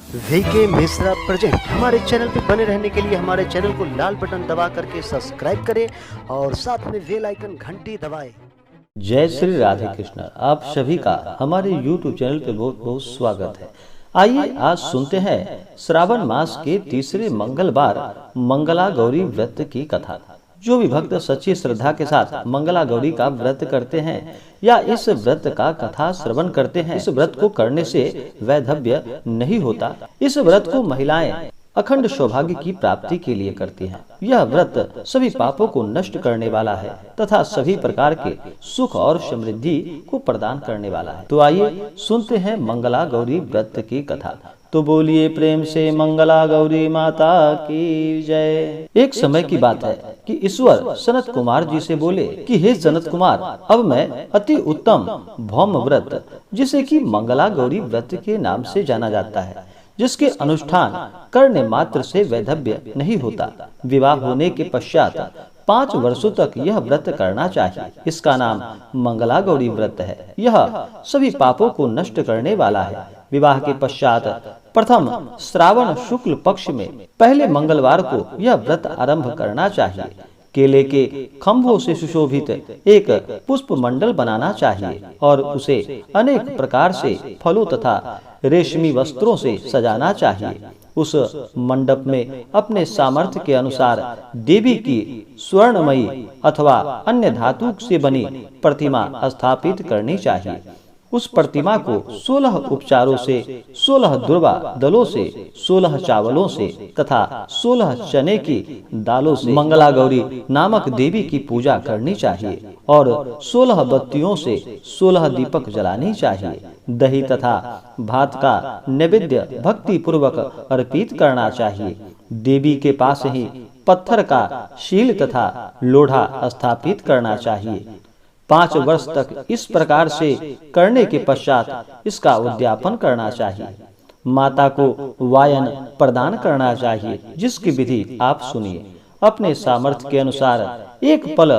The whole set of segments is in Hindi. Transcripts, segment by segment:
VK Mishra present. हमारे चैनल पर बने रहने के लिए हमारे चैनल को लाल बटन दबा करके सब्सक्राइब करें और साथ में बेल आइकन घंटी दबाएं। जय श्री राधे कृष्ण। आप सभी का हमारे YouTube चैनल पे बहुत बहुत स्वागत है। आइए आज सुनते हैं श्रावण मास के तीसरे मंगलवार मंगला गौरी व्रत की कथा। जो भी भक्त सच्ची श्रद्धा के साथ मंगला गौरी का व्रत करते हैं या इस व्रत का कथा श्रवण करते हैं, इस व्रत को करने से वैधव्य नहीं होता। इस व्रत को महिलाएं अखंड सौभाग्य की प्राप्ति के लिए करती हैं। यह व्रत सभी पापों को नष्ट करने वाला है तथा सभी प्रकार के सुख और समृद्धि को प्रदान करने वाला है। तो आइए सुनते हैं मंगला गौरी व्रत की कथा। तो बोलिए प्रेम से मंगला गौरी माता की जय। एक समय की बात है कि ईश्वर सनत कुमार जी से बोले कि हे सनत कुमार, अब मैं अति उत्तम भौम व्रत, जिसे कि मंगला गौरी व्रत के नाम से जाना जाता है, जिसके अनुष्ठान करने मात्र से वैधव्य नहीं होता, विवाह होने के पश्चात 5 वर्षों तक यह व्रत करना चाहिए। इसका नाम मंगला गौरी व्रत है। यह सभी पापों को नष्ट करने वाला है। विवाह के पश्चात प्रथम श्रावण शुक्ल पक्ष में पहले मंगलवार को यह व्रत आरंभ करना चाहिए। केले के खंभों से सुशोभित एक पुष्प मंडल बनाना चाहिए और उसे अनेक प्रकार से फलों तथा रेशमी वस्त्रों से सजाना चाहिए। उस मंडप में अपने सामर्थ्य के अनुसार देवी की स्वर्णमयी अथवा अन्य धातु से बनी प्रतिमा स्थापित करनी चाहिए। उस प्रतिमा को 16 उपचारों से, 16 दुर्वा दलों से, 16 चावलों से तथा 16 चने की दालों से मंगला गौरी नामक देवी की पूजा करनी चाहिए और 16 बत्तियों से 16 दीपक जलानी चाहिए। दही तथा भात का नैवेद्य भक्ति पूर्वक अर्पित करना चाहिए। देवी के पास ही पत्थर का शील तथा लोढ़ा स्थापित करना चाहिए। 5 वर्ष तक इस प्रकार से करने के पश्चात इसका उद्यापन करना चाहिए। माता को वायन प्रदान करना चाहिए, जिसकी विधि आप सुनिए। अपने सामर्थ्य के अनुसार एक पल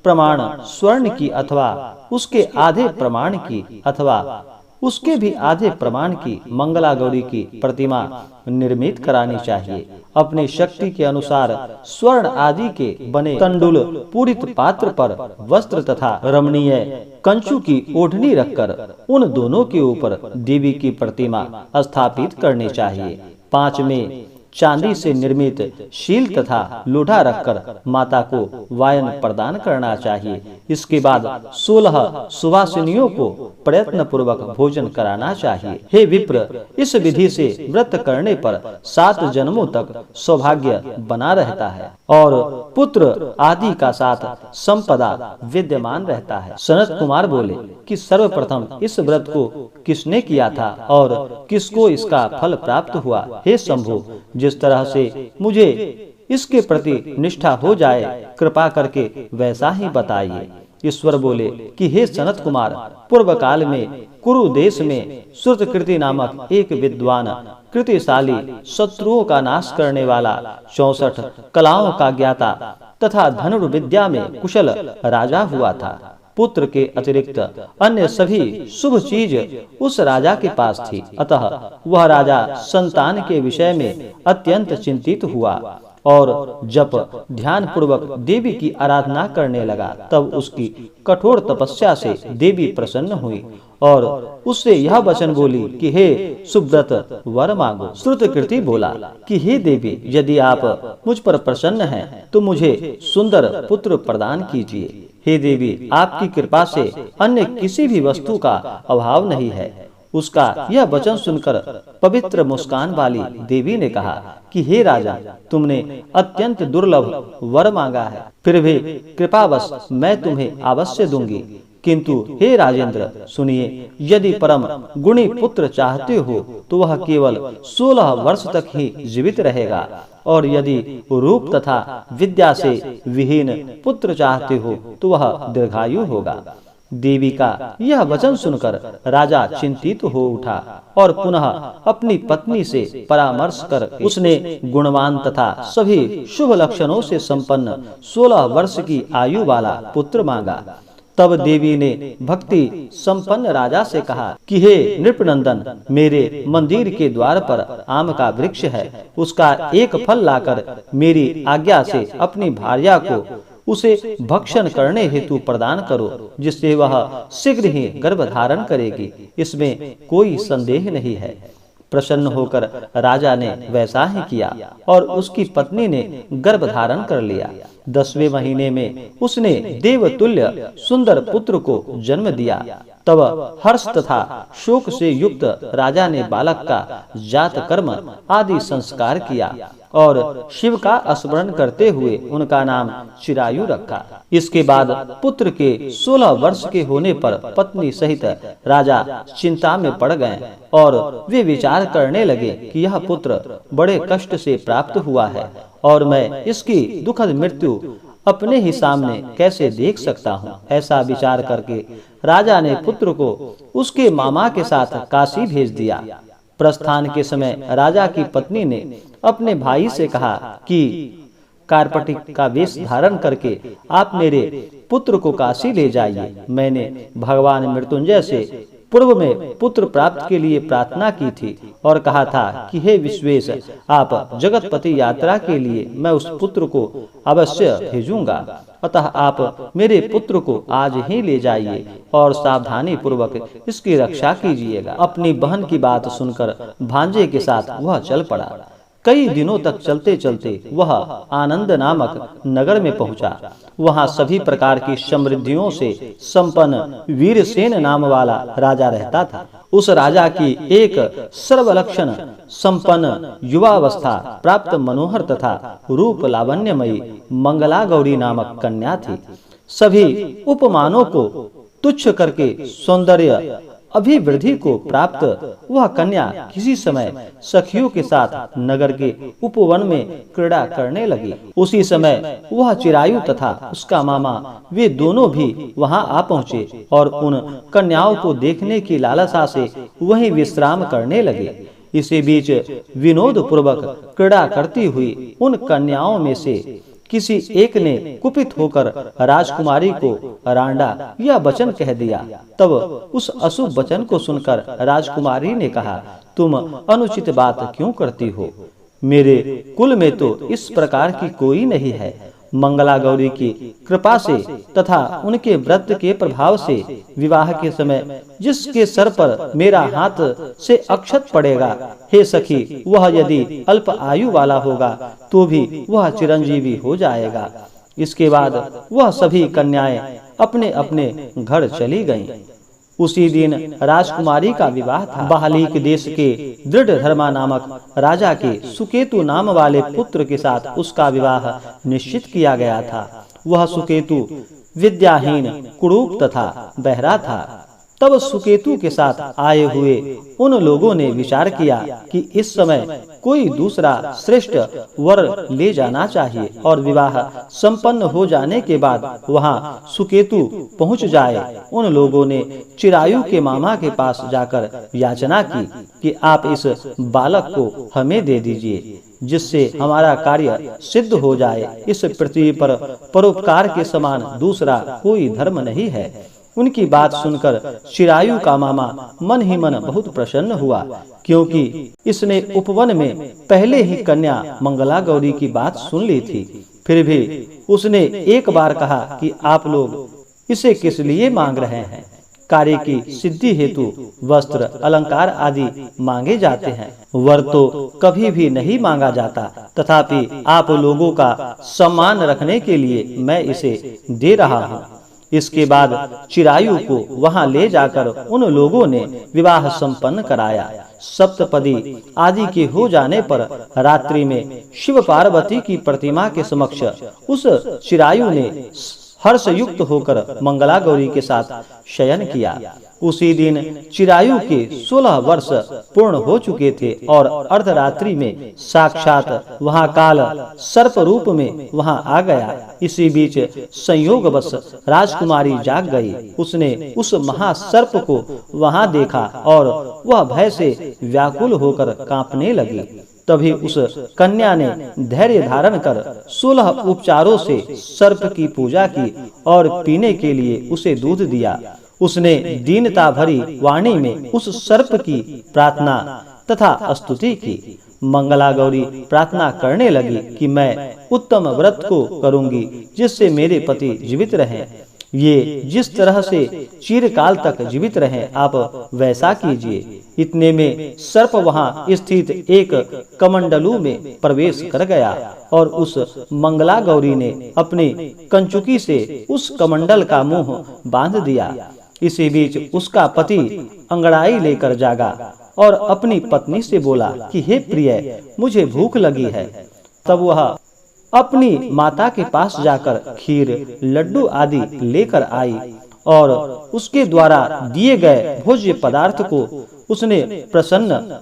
प्रमाण स्वर्ण की अथवा उसके आधे प्रमाण की अथवा उसके भी आधे प्रमाण की मंगला गौरी की प्रतिमा निर्मित करानी चाहिए। अपनी शक्ति के अनुसार स्वर्ण आदि के बने तंडुल पूरित पात्र पर वस्त्र तथा रमणीय कंचु की ओढ़नी रखकर उन दोनों के ऊपर देवी की प्रतिमा स्थापित करनी चाहिए। 5 में चांदी से निर्मित शील तथा लोढ़ा रखकर माता को वायन प्रदान करना चाहिए। इसके बाद 16 सुवासिनियों को प्रयत्न पूर्वक भोजन कराना चाहिए। हे विप्र, इस विधि से व्रत करने पर 7 जन्मों तक सौभाग्य बना रहता है और पुत्र आदि का साथ संपदा विद्यमान रहता है। सनत कुमार बोले कि सर्वप्रथम इस व्रत को किसने किया था और किसको इसका फल प्राप्त हुआ? हे शंभु, जिस तरह से मुझे इसके प्रति निष्ठा हो जाए, कृपा करके वैसा ही बताइए। ईश्वर बोले कि हे सनत कुमार, पूर्व काल में कुरु देश में श्रुतकृति नामक एक विद्वान कृतिशाली, शत्रुओं का नाश करने वाला, 64 कलाओं का ज्ञाता तथा धनुर्विद्या में कुशल राजा हुआ था। पुत्र के अतिरिक्त अन्य सभी शुभ चीज उस राजा के पास थी। अतः वह राजा संतान के विषय में अत्यंत चिंतित हुआ और जब ध्यान पूर्वक देवी की आराधना करने लगा, तब उसकी कठोर तपस्या से देवी प्रसन्न हुई और उससे यह वचन बोली कि हे सुव्रत, वर मांगो। श्रुतकृति बोला कि हे देवी, यदि आप मुझ पर प्रसन्न हैं तो मुझे सुंदर पुत्र प्रदान कीजिए। हे देवी, आपकी कृपा से अन्य किसी भी वस्तु का अभाव नहीं है। उसका यह वचन सुनकर पवित्र मुस्कान वाली देवी ने कहा कि हे राजा, तुमने अत्यंत दुर्लभ वर मांगा है, फिर भी कृपावश मैं तुम्हें अवश्य दूंगी। किंतु हे राजेंद्र, सुनिए, यदि परम गुणी पुत्र चाहते हो तो वह केवल 16 वर्ष तक ही जीवित रहेगा और यदि रूप तथा विद्या से विहीन पुत्र चाहते हो तो वह दीर्घायु होगा। देवी का यह वचन सुनकर राजा चिंतित हो उठा और पुनः अपनी पत्नी से परामर्श कर उसने गुणवान तथा सभी शुभ लक्षणों से संपन्न 16 वर्ष की आयु वाला पुत्र मांगा। तब देवी ने भक्ति संपन्न राजा से कहा कि हे नृपनंदन, मेरे मंदिर के द्वार पर आम का वृक्ष है, उसका एक फल लाकर मेरी आज्ञा से अपनी भार्या को उसे भक्षण करने हेतु प्रदान करो, जिससे वह शीघ्र ही गर्भ धारण करेगी, इसमें कोई संदेह नहीं है। प्रसन्न होकर राजा ने वैसा ही किया और उसकी पत्नी ने गर्भ धारण कर लिया। 10वें महीने में उसने देवतुल्य सुंदर पुत्र को जन्म दिया। तब हर्ष तथा शोक से युक्त राजा ने बालक का जात कर्म आदि संस्कार किया और शिव का स्मरण करते हुए उनका नाम चिरायु रखा। इसके बाद पुत्र के 16 वर्ष के होने पर पत्नी सहित राजा चिंता में पड़ गए और वे विचार करने लगे कि यह पुत्र बड़े कष्ट से प्राप्त हुआ है और मैं इसकी दुखद मृत्यु अपने ही सामने कैसे देख सकता हूँ। ऐसा विचार करके राजा ने पुत्र को उसके मामा के साथ काशी भेज दिया। प्रस्थान के समय राजा की पत्नी ने अपने भाई से कहा कि कार्पटिक का वेश धारण करके आप मेरे पुत्र को काशी ले जाइए। मैंने भगवान मृत्युंजय से पूर्व में पुत्र प्राप्त के लिए प्रार्थना की थी और कहा था कि हे विश्वेश, आप जगतपति यात्रा के लिए मैं उस पुत्र को अवश्य भेजूंगा, अतः आप मेरे पुत्र को आज ही ले जाइए और सावधानी पूर्वक इसकी रक्षा कीजिएगा। अपनी बहन की बात सुनकर भांजे के साथ वह चल पड़ा। कई दिनों तक चलते चलते वह आनंद नामक नगर में पहुंचा। वहां सभी प्रकार की समृद्धियों से संपन्न वीरसेन नाम वाला राजा रहता था। उस राजा की एक सर्वलक्षण संपन्न युवावस्था प्राप्त मनोहर तथा रूप लावण्यमयी मंगला गौरी नामक कन्या थी। सभी उपमानों को तुच्छ करके सौंदर्य अभिवृद्धि को प्राप्त वह कन्या किसी समय सखियों के साथ नगर के उपवन में क्रीड़ा करने लगी। उसी समय वह चिरायु तथा उसका मामा वे दोनों भी वहां आ पहुंचे और उन कन्याओं को देखने की लालसा से वहीं विश्राम करने लगे। इसी बीच विनोद पूर्वक क्रीड़ा करती हुई उन कन्याओं में से किसी एक ने कुपित होकर राजकुमारी को रांडा या वचन कह दिया। तब उस अशुभ वचन को सुनकर राजकुमारी ने कहा, तुम अनुचित बात क्यों करती हो? मेरे कुल में तो इस प्रकार की कोई नहीं है। मंगला गौरी की कृपा से तथा उनके व्रत के प्रभाव से विवाह के समय जिसके सर पर मेरा हाथ से अक्षत पड़ेगा, हे सखी, वह यदि अल्प आयु वाला होगा तो भी वह चिरंजीवी हो जाएगा। इसके बाद वह सभी कन्याएं अपने अपने घर चली गईं। उसी दिन राजकुमारी का विवाह था। बाहलीक देश के दृढ़ धर्मा नामक राजा के सुकेतु नाम वाले पुत्र के साथ उसका विवाह निश्चित किया गया था। वह सुकेतु विद्याहीन, कुरूप तथा बहरा था। तब सुकेतु के साथ आए हुए उन लोगों ने विचार किया कि इस समय कोई दूसरा श्रेष्ठ वर ले जाना चाहिए और विवाह संपन्न हो जाने के बाद वहां सुकेतु पहुंच जाए। उन लोगों ने चिरायु के मामा के पास जाकर याचना की कि आप इस बालक को हमें दे दीजिए, जिससे हमारा कार्य सिद्ध हो जाए। इस पृथ्वी पर परोपकार के समान दूसरा कोई धर्म नहीं है। उनकी बात सुनकर चिरायु का मामा मन ही मन बहुत प्रसन्न हुआ, क्योंकि इसने उपवन में पहले ही कन्या मंगला गौरी की बात सुन ली थी। फिर भी उसने एक बार कहा कि आप लोग इसे किस लिए मांग रहे हैं? कार्य की सिद्धि हेतु वस्त्र, अलंकार आदि मांगे जाते हैं, वर तो कभी भी नहीं मांगा जाता। तथापि आप लोगों का सम्मान रखने के लिए मैं इसे दे रहा हूँ। इसके बाद चिरायु को वहां ले जाकर उन लोगों ने विवाह संपन्न कराया। सप्तपदी आदि के हो जाने पर रात्रि में शिव पार्वती की प्रतिमा के समक्ष उस चिरायु ने हर्ष युक्त होकर मंगला गौरी के साथ शयन किया। उसी दिन चिरायु के 16 वर्ष पूर्ण हो चुके थे और अर्धरात्रि में साक्षात वहां काल सर्प रूप में वहां आ गया। इसी बीच संयोगवश राजकुमारी जाग गई। उसने उस महासर्प को वहां देखा और वह भय से व्याकुल होकर कांपने लगी। तभी उस कन्या ने धैर्य धारण कर 16 उपचारों से सर्प की पूजा की और पीने के लिए उसे दूध दिया। उसने दीनता भरी वाणी में उस सर्प की प्रार्थना तथा स्तुति की। मंगला गौरी प्रार्थना करने लगी कि मैं उत्तम व्रत को करूंगी जिससे मेरे पति जीवित रहें। ये जिस तरह से चिरकाल तक जीवित रहें आप वैसा कीजिए। इतने में सर्प वहां स्थित एक कमंडलू में प्रवेश कर गया और उस मंगला गौरी ने अपनी कंचुकी से उस कमंडल का मुंह बांध दिया। इसी बीच उसका पति अंगड़ाई लेकर जागा और अपनी पत्नी से बोला कि हे प्रिय, मुझे भूख लगी है। तब वह अपनी माता के पास जाकर खीर, लड्डू आदि लेकर आई और उसके द्वारा दिए गए भोज्य पदार्थ को उसने प्रसन्न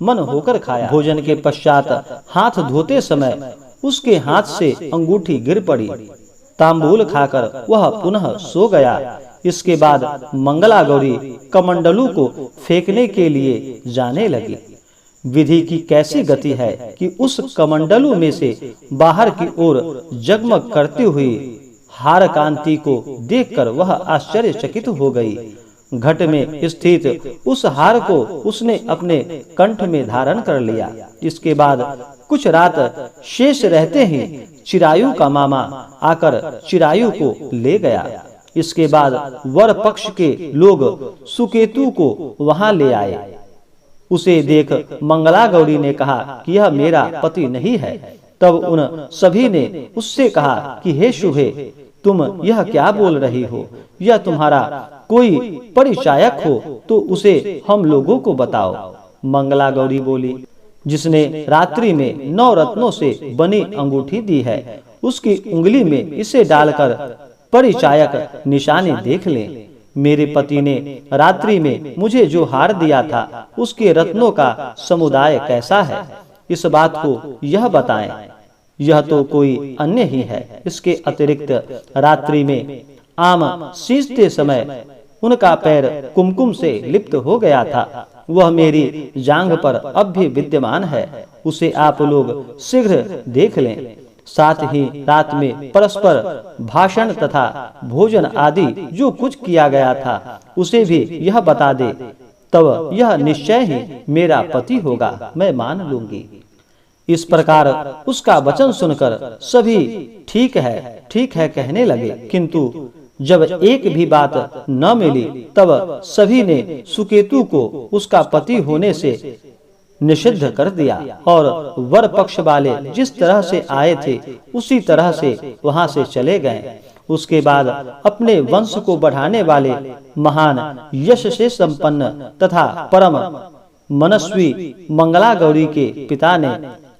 मन होकर खाया। भोजन के पश्चात हाथ धोते समय उसके हाथ से अंगूठी गिर पड़ी। तांबूल खाकर वह पुनः सो गया। इसके बाद मंगला गौरी कमंडलू को फेंकने के लिए जाने लगी। विधि की कैसी गति है कि उस कमंडलू में से बाहर की ओर जगमग करती हुई हार कांति को देखकर वह आश्चर्यचकित हो गई। घट में स्थित उस हार को उसने अपने कंठ में धारण कर लिया। इसके बाद कुछ रात शेष रहते ही चिरायु का मामा आकर चिरायु को ले गया। इसके बाद वर पक्ष के लोग सुकेतु को वहां ले आए। उसे देख मंगला गौरी ने कहा कि यह मेरा पति नहीं है। तब उन सभी ने उससे कहा कि हे शुभे, तुम यह क्या बोल रही हो? यह तुम्हारा कोई परिचायक हो तो उसे हम लोगों को बताओ। मंगला गौरी बोली, जिसने रात्रि में 9 रत्नों से बनी अंगूठी दी है, उसकी उंगली में इसे डालकर परिचायक निशानी देख ले। मेरे पति ने रात्रि में मुझे जो हार दिया था उसके रत्नों का समुदाय कैसा है, इस बात को यह बताएं। यह तो कोई अन्य ही है। इसके अतिरिक्त रात्रि में आम सींचते समय उनका पैर कुमकुम से लिप्त हो गया था। वह मेरी जांघ पर अब भी विद्यमान है। उसे आप लोग शीघ्र देख लें। साथ ही रात में परस्पर भाषण तथा भोजन आदि जो कुछ किया गया था उसे भी यह बता दे, तब यह निश्चय ही मेरा पति होगा, मैं मान लूंगी। इस प्रकार उसका वचन सुनकर सभी ठीक है कहने लगे, किंतु जब एक भी बात न मिली तब सभी ने सुकेतु को उसका पति होने से निषिद्ध कर दिया और वर पक्ष वाले जिस तरह से आए थे उसी तरह से वहां से चले गए। उसके बाद अपने वंश को बढ़ाने वाले महान यश से संपन्न तथा परम मनस्वी मंगला गौरी के पिता ने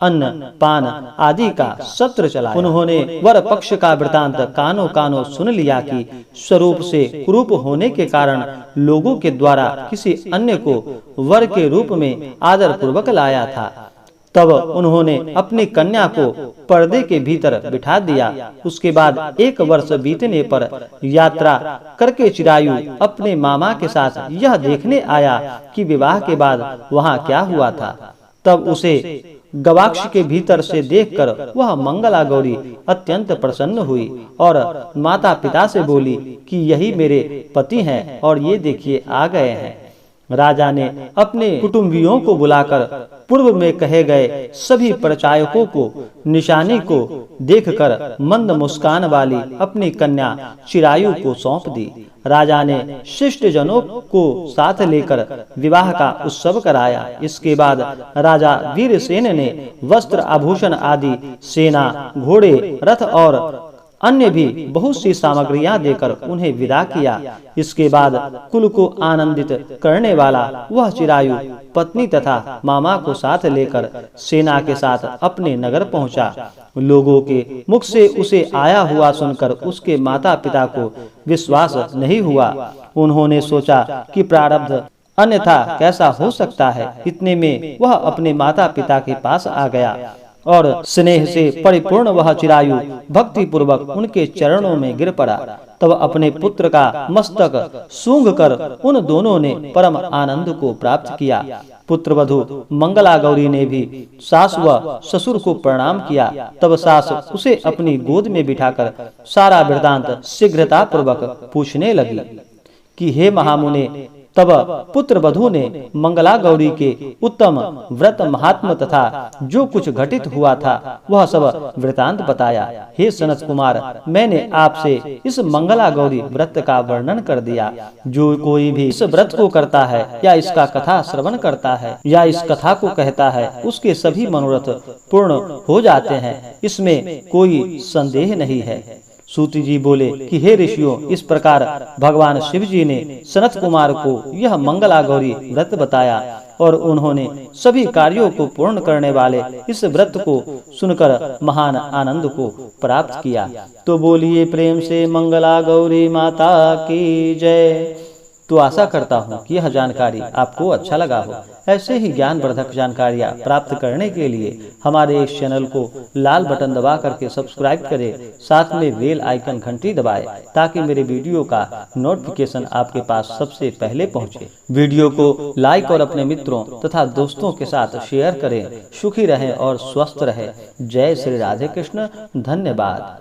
अन्न पान आदि का सत्र चलाया। उन्होंने वर पक्ष का वृतांत कानों कानों सुन लिया कि स्वरूप से कुरूप होने के कारण लोगों के द्वारा किसी अन्य को वर के रूप में आदर पूर्वक लाया था। तब उन्होंने अपनी कन्या को पर्दे के भीतर बिठा दिया। उसके बाद 1 वर्ष बीतने पर यात्रा करके चिरायु अपने मामा के साथ यह देखने आया कि विवाह के बाद वहाँ क्या हुआ था। तब उसे गवाक्ष के भीतर से देखकर वह मंगला गौरी अत्यंत प्रसन्न हुई और माता पिता से बोली कि यही मेरे पति हैं और ये देखिए आ गए हैं। राजा ने अपने कुटुंबियों को बुलाकर पूर्व में कहे गए सभी परिचायकों को निशानी को देखकर मंद मुस्कान वाली अपनी कन्या चिरायु को सौंप दी। राजा ने शिष्ट जनों को साथ लेकर विवाह का उत्सव कराया। इसके बाद राजा वीरसेन ने वस्त्र आभूषण आदि सेना, घोड़े, रथ और अन्य भी बहुत सी सामग्रियां देकर उन्हें विदा किया। इसके बाद कुल को आनंदित करने वाला वह चिरायु पत्नी तथा मामा को साथ लेकर सेना के साथ अपने नगर पहुंचा। लोगों के मुख से उसे आया हुआ सुनकर उसके माता पिता को विश्वास नहीं हुआ। उन्होंने सोचा कि प्रारब्ध अन्यथा कैसा हो सकता है। इतने में वह अपने माता पिता के पास आ गया और स्नेह से परिपूर्ण वह चिरायु भक्ति पूर्वक उनके चरणों में गिर पड़ा। तब अपने पुत्र का मस्तक सूंघ कर उन दोनों ने परम आनंद को प्राप्त किया। पुत्र वधू मंगला गौरी ने भी सास व ससुर को प्रणाम किया। तब सास उसे अपनी गोद में बिठाकर सारा वृतांत शीघ्रता पूर्वक पूछने लगी कि हे महामुने, तब पुत्र वधू ने मंगला गौरी के उत्तम व्रत महात्म तथा जो कुछ घटित हुआ था वह सब वृतांत बताया। हे सनत कुमार, मैंने आपसे इस मंगला गौरी व्रत का वर्णन कर दिया। जो कोई भी इस व्रत को करता है या इसका कथा श्रवण करता है या इस कथा को कहता है, उसके सभी मनोरथ पूर्ण हो जाते हैं, इसमें कोई संदेह नहीं है। सूति जी बोले कि हे ऋषियों, इस प्रकार भगवान शिव जी ने सनत कुमार को यह मंगला गौरी व्रत बताया और उन्होंने सभी कार्यों को पूर्ण करने वाले इस व्रत को सुनकर महान आनंद को प्राप्त किया। तो बोलिए प्रेम से मंगला गौरी माता की जय। तो आशा करता हूँ कि यह जानकारी आपको अच्छा लगा हो। ऐसे ही ज्ञानवर्धक जानकारियाँ प्राप्त करने के लिए हमारे इस चैनल को लाल बटन दबा करके सब्सक्राइब करें, साथ में बेल आइकन घंटी दबाएं ताकि मेरे वीडियो का नोटिफिकेशन आपके पास सबसे पहले पहुंचे। वीडियो को लाइक और अपने मित्रों तथा दोस्तों के साथ शेयर करें। सुखी रहें और स्वस्थ रहें। जय श्री राधे कृष्ण। धन्यवाद।